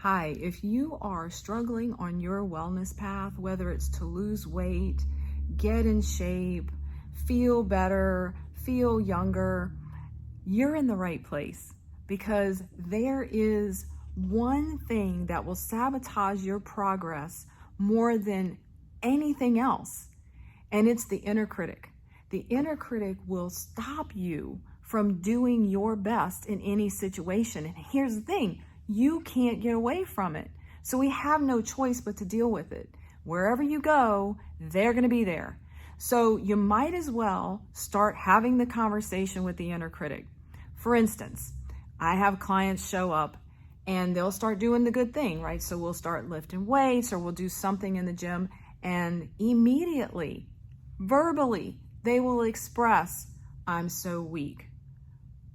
Hi, if you are struggling on your wellness path, whether it's to lose weight, get in shape, feel better, feel younger, you're in the right place, because there is one thing that will sabotage your progress more than anything else, and it's the inner critic. The inner critic will stop you from doing your best in any situation. And here's the thing, you can't get away from it. So we have no choice but to deal with it. Wherever you go, they're going to be there. So you might as well start having the conversation with the inner critic. For instance, I have clients show up and they'll start doing the good thing, right? So we'll start lifting weights or we'll do something in the gym, and immediately, verbally, they will express, I'm so weak,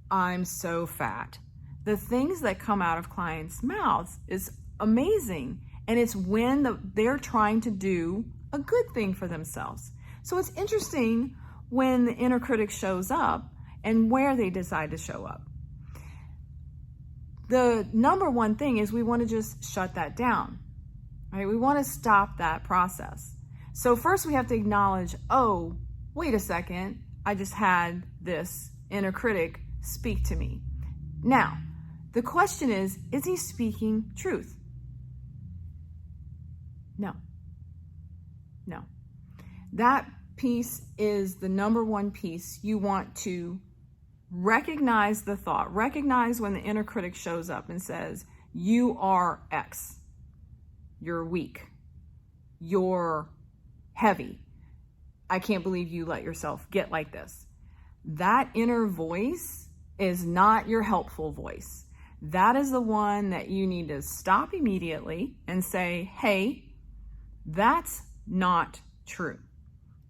I'm so fat. The things that come out of clients' mouths is amazing. And it's when they're trying to do a good thing for themselves. So it's interesting when the inner critic shows up and where they decide to show up. The number one thing is we want to just shut that down, right? We want to stop that process. So first we have to acknowledge, oh, wait a second, I just had this inner critic speak to me. Now, the question is he speaking truth? No. That piece is the number one piece. You want to recognize the thought. Recognize when the inner critic shows up and says, you are X. You're weak. You're heavy. I can't believe you let yourself get like this. That inner voice is not your helpful voice. That is the one that you need to stop immediately and say, hey, that's not true.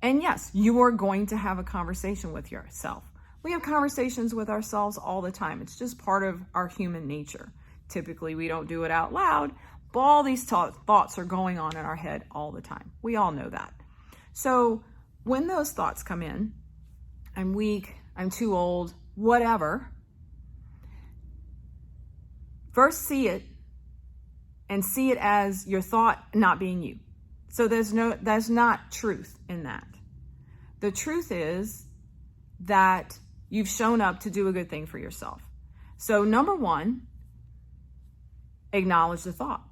And yes, you are going to have a conversation with yourself. We have conversations with ourselves all the time. It's just part of our human nature. Typically, we don't do it out loud, but all these thoughts are going on in our head all the time. We all know that. So when those thoughts come in, I'm weak, I'm too old, whatever, first see it and see it as your thought not being you. So there's not truth in that. The truth is that you've shown up to do a good thing for yourself. So number one, acknowledge the thought.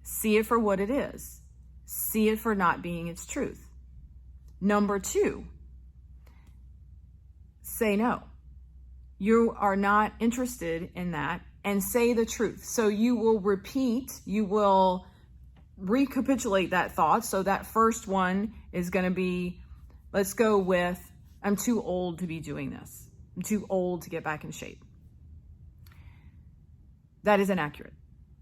See it for what it is. See it for not being its truth. Number two, say no. You are not interested in that, and say the truth. So you will recapitulate that thought. So that first one is going to be, let's go with, I'm too old to be doing this. I'm too old to get back in shape. That is inaccurate.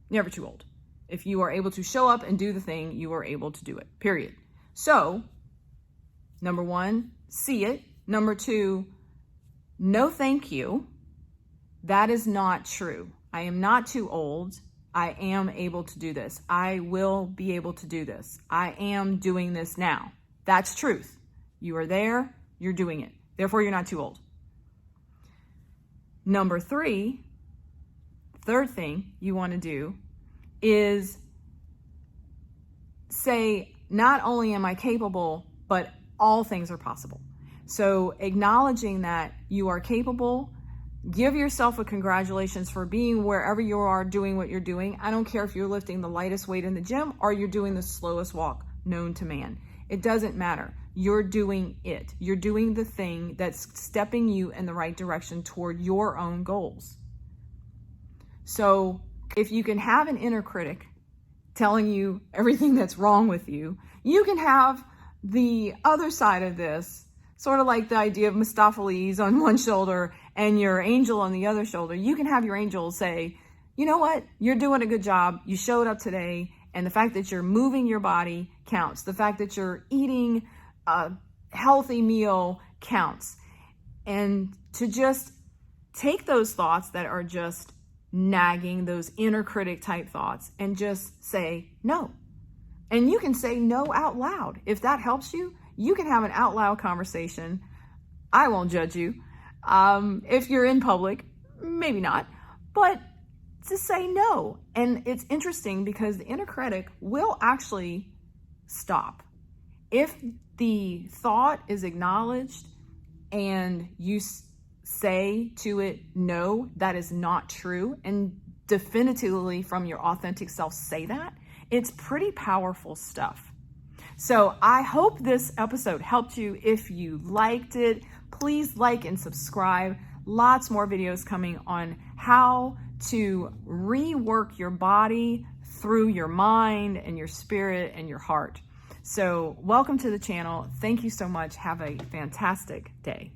Never too old. If you are able to show up and do the thing, you are able to do it, period. So, number one, see it. Number two, no thank you. That is not true. I am not too old. I am able to do this. I will be able to do this. I am doing this now. That's truth. You are there. You're doing it. Therefore, you're not too old. Number three, third thing you want to do is say, not only am I capable, but all things are possible. So acknowledging that you are capable, give yourself a congratulations for being wherever you are doing what you're doing. I don't care if you're lifting the lightest weight in the gym or you're doing the slowest walk known to man. It doesn't matter. You're doing it. You're doing the thing that's stepping you in the right direction toward your own goals. So if you can have an inner critic telling you everything that's wrong with you, you can have the other side of this, sort of like the idea of Mephistopheles on one shoulder and your angel on the other shoulder. You can have your angel say, you know what? You're doing a good job. You showed up today. And the fact that you're moving your body counts. The fact that you're eating a healthy meal counts. And to just take those thoughts that are just nagging, those inner critic type thoughts, and just say no. And you can say no out loud. If that helps you, you can have an out loud conversation. I won't judge you. If you're in public, maybe not. But to say no. And it's interesting because the inner critic will actually stop. If the thought is acknowledged and you say to it, no, that is not true, and definitively from your authentic self say that, it's pretty powerful stuff. So I hope this episode helped you. If you liked it, please like and subscribe. Lots more videos coming on how to rework your body through your mind and your spirit and your heart. So welcome to the channel. Thank you so much. Have a fantastic day.